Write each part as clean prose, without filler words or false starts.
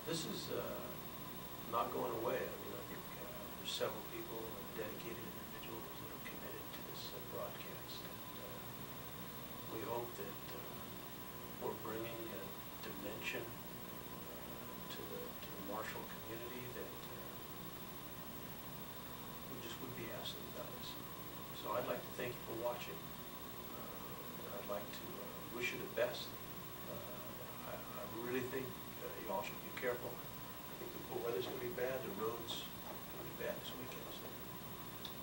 this is not going away. I mean, I think there's several people, dedicated individuals that are committed to this broadcast. And we hope that we're bringing a dimension to the Marshall community that we just would be absent without us. So I'd like to thank you for watching. I'd like to wish you the best. I really think you all should be careful. I think the weather's going to be bad, the roads going to be bad this weekend, so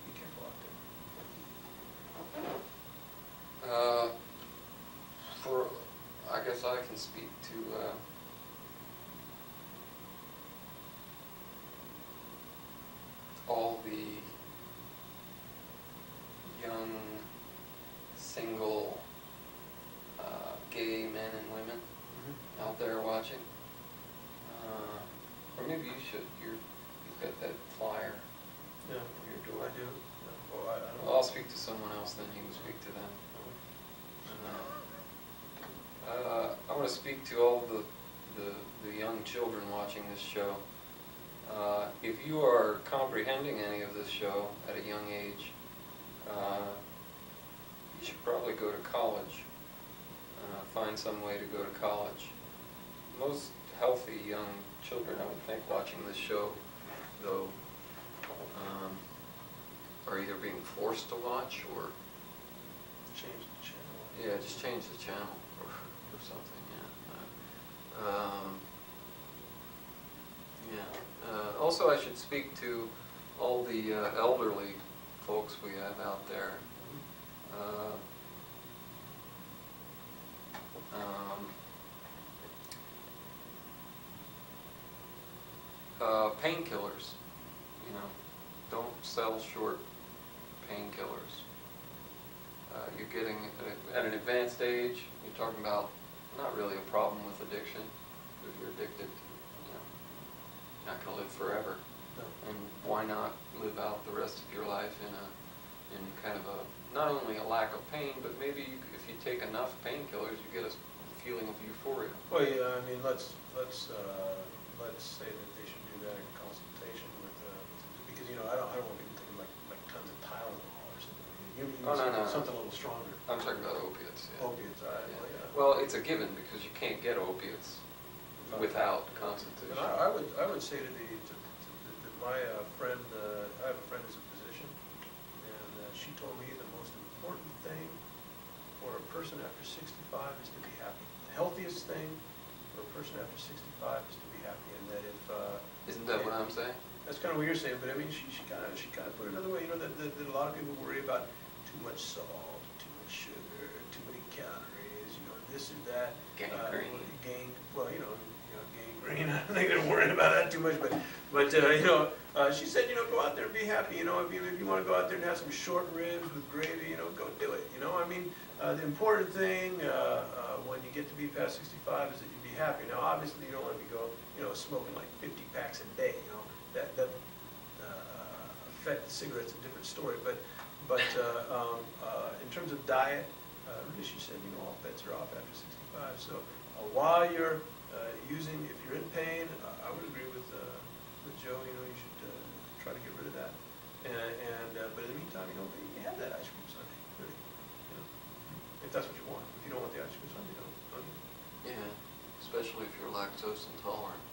be careful out there. I guess I can speak to all the young, single, gay men and women out there watching. Or maybe you should. You've got that flyer Yeah, on your door. I do. Yeah. Well, I don't Well, I'll speak to someone else, then you can speak to them. I want to speak to all the young children watching this show. If you are comprehending any of this show at a young age, you should probably go to college. Find some way to go to college. Most healthy young children, I would think, watching this show, though, are either being forced to watch or change the channel. yeah, just change the channel or something. Yeah. Also, I should speak to all the elderly folks we have out there. Painkillers, don't sell short painkillers. You're getting, at an advanced age, you're talking about not really a problem with addiction. If you're addicted, you're not going to live forever. No. And why not live out the rest of your life in kind of not only a lack of pain, but maybe if you take enough painkillers, you get a feeling of euphoria. Well, yeah, I mean, let's say that they should do that in consultation with because I don't want people taking like tons of Tylenol or something. You need something a little stronger. I'm talking about opiates. Yeah. Opiates, all right. Yeah. Well, Well, it's a given because you can't get opiates without consultation. And I would say to my friend, I have a friend who's a physician, and she told me the most important thing for a person after 65 is to be happy. The healthiest thing for a person after 65 is to be happy, and that if Isn't that what I'm saying? that's kind of what you're saying, but I mean, she kind of put it another way. That a lot of people worry about too much salt, too much sugar, too many calories, this and that. Gangrene. Gangrene. I don't think they're worrying about that too much, but she said, go out there and be happy. If you want to go out there and have some short ribs with gravy, go do it. I mean, the important thing when you get to be past 65 is that you be happy. Now, obviously, you don't want to be smoking like 50 packs a day. That affect cigarettes, a different story. But in terms of diet, really, she said, all bets are off after 65. So while you're if you're in pain, I would agree with Joe. You should try to get rid of that. But in the meantime, you have that ice cream sundae. Really, if that's what you want. If you don't want the ice cream sundae, don't eat it. Yeah, especially if you're lactose intolerant.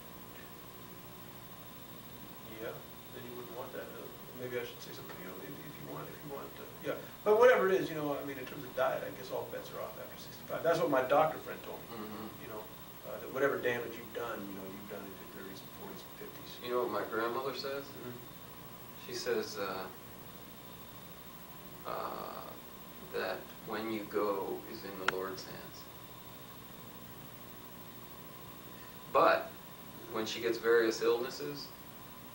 Yeah, then you wouldn't want that. Maybe I should say something. If you want, yeah. But whatever it is, I mean, in terms of diet, I guess all bets are off after 65. That's what my doctor friend told me. That whatever damage you've done, you've done in your 30s and 40s and 50s. You know what my grandmother says? She says that when you go is in the Lord's hands. But when she gets various illnesses,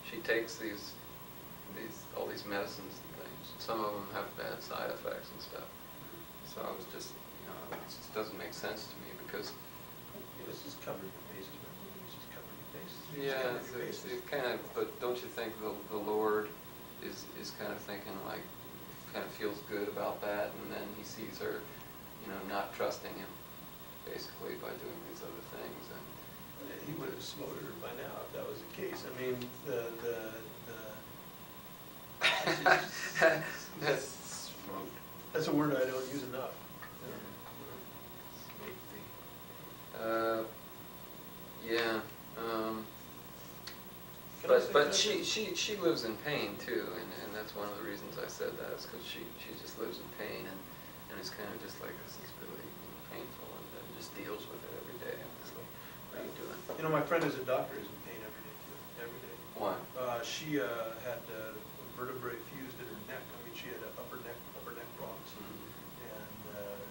she takes all these medicines and things. Some of them have bad side effects and stuff. So I was just, it just doesn't make sense to me because. This is covering your bases, man. This is covering your bases. Yeah, it kind of. But don't you think the Lord is kind of thinking like, kind of feels good about that, and then He sees her, not trusting Him, basically by doing these other things, and He would have slowed her by now if that was the case. I mean, that's a word I don't use enough. Yeah. But she lives in pain too, and that's one of the reasons I said that, is because she just lives in pain, and it's kind of just like, this is really painful, and just deals with it every day. I'm just like, what are you doing? You know, my friend is a doctor, is in pain every day too, every day. Why? She had vertebrae fused in her neck. I mean, she had upper neck problems, and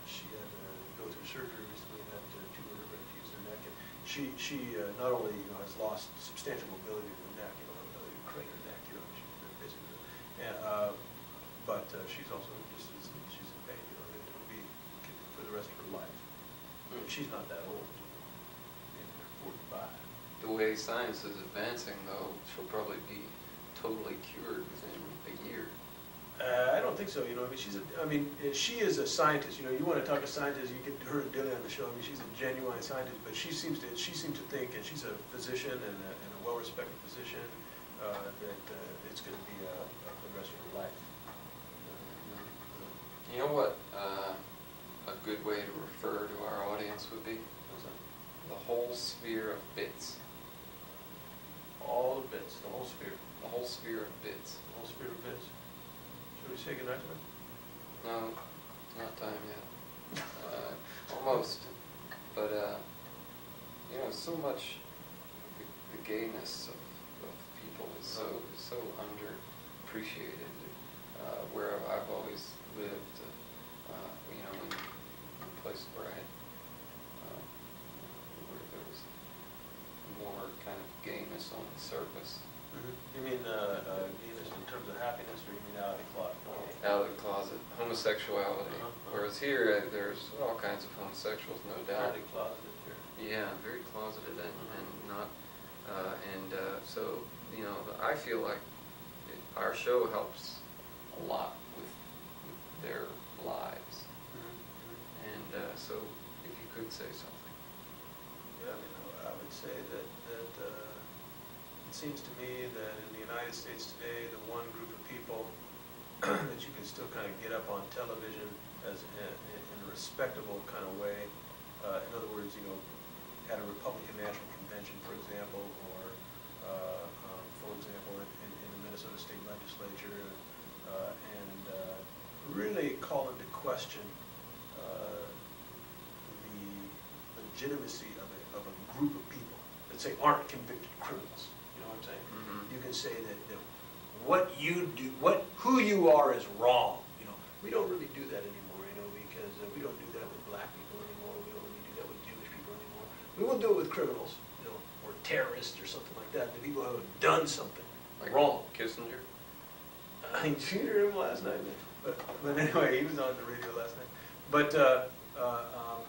she had to go through surgery recently and had two vertebrae fused in her neck. And she not only has lost substantial mobility to her neck, her ability to crane her neck, she's basically, but she's also she's in pain. It'll be for the rest of her life. She's not that old. She's 45. The way science is advancing, though, she'll probably be totally cured within a year. I don't think so. I mean, she is a scientist. You want to talk to scientists, you get her and Dilly on the show. I mean, she's a genuine scientist, but she seems to think, and she's a physician and a well-respected physician, that it's going to be for the rest of her life. You know what a good way to refer to our audience would be? What's that? The whole sphere of bits. All the bits, the whole sphere. The whole sphere of bits. The whole sphere of bits. Should we say goodnight to her? No, it's not time yet. Almost. But, so much the gayness of people is so underappreciated. Where I've always lived, in places where where there was more kind of gayness on the surface. You mean gayness in terms of happiness, or you mean out of the closet? Out of the closet, homosexuality. Whereas here, there's all kinds of homosexuals, no doubt. Fairly closeted here. Yeah, very closeted and not, so, I feel like our show helps a lot with their lives. And so, if you could say something. Yeah, I mean, I would say that it seems to me that in the United States today, the one group of people that you can still kind of get up on television as in a respectable kind of way, in other words, at a Republican National Convention, for example, or for example, in the Minnesota State Legislature, and really call into question the legitimacy of a group of people that say aren't convicted criminals. You know what I'm saying? You can say that what you do, who you are is wrong. We don't really do that anymore, because we don't do that with black people anymore. We don't really do that with Jewish people anymore. We will do it with criminals, or terrorists or something like that. The people who have done something wrong. Kissinger? I heard him last night. But anyway, he was on the radio last night. But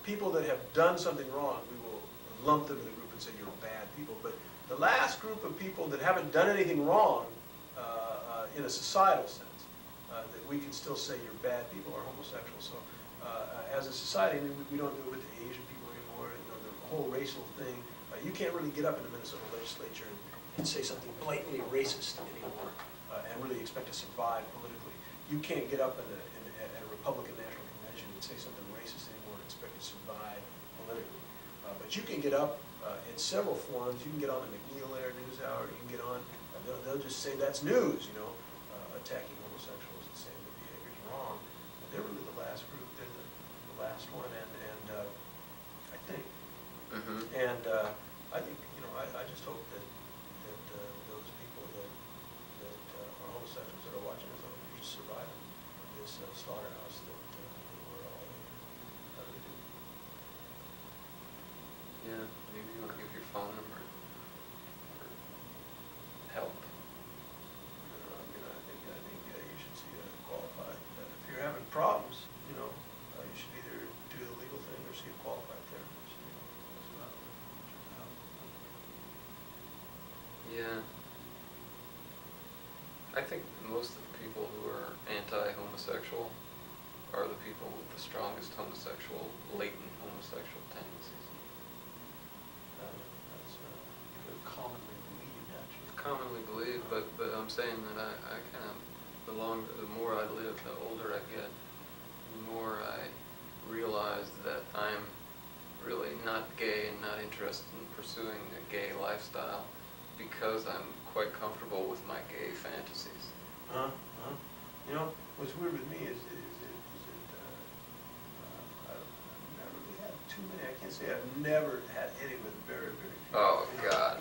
people that have done something wrong, we will lump them in a group and say you're bad people. But the last group of people that haven't done anything wrong in a societal sense, that we can still say you're bad people, are homosexuals. So as a society, we don't do it with the Asian people anymore. The whole racial thing. You can't really get up in the Minnesota legislature and say something blatantly racist anymore and really expect to survive politically. You can't get up at a Republican National Convention and say something racist anymore and expect to survive politically. But you can get up in several forums. You can get on the McNeil Air News Hour. You can get on. They'll just say that's news. Attacking homosexuals and saying the behavior is wrong. But they're really the last group. They're the last one, and I think. And I think I just hope that those people that are homosexuals that are watching us on just survive this slaughterhouse that we're all in. How do they do? Yeah, maybe you want to give your phone number or help. I think you should see a qualified. If you're having problems, you should either do the legal thing or see a qualified therapist. That's not help. Yeah. I think most of the people who are anti-homosexual are the people with the strongest latent homosexual tendencies. That's commonly believed, actually. Commonly believed, but I'm saying that I kind of, the more I live, the older I get, the more I realize that I'm really not gay and not interested in pursuing a gay lifestyle because I'm quite comfortable with my gay fantasies. You know, what's weird with me is I've never really had too many. I can't say I've never had any, but very, very few. Oh, God.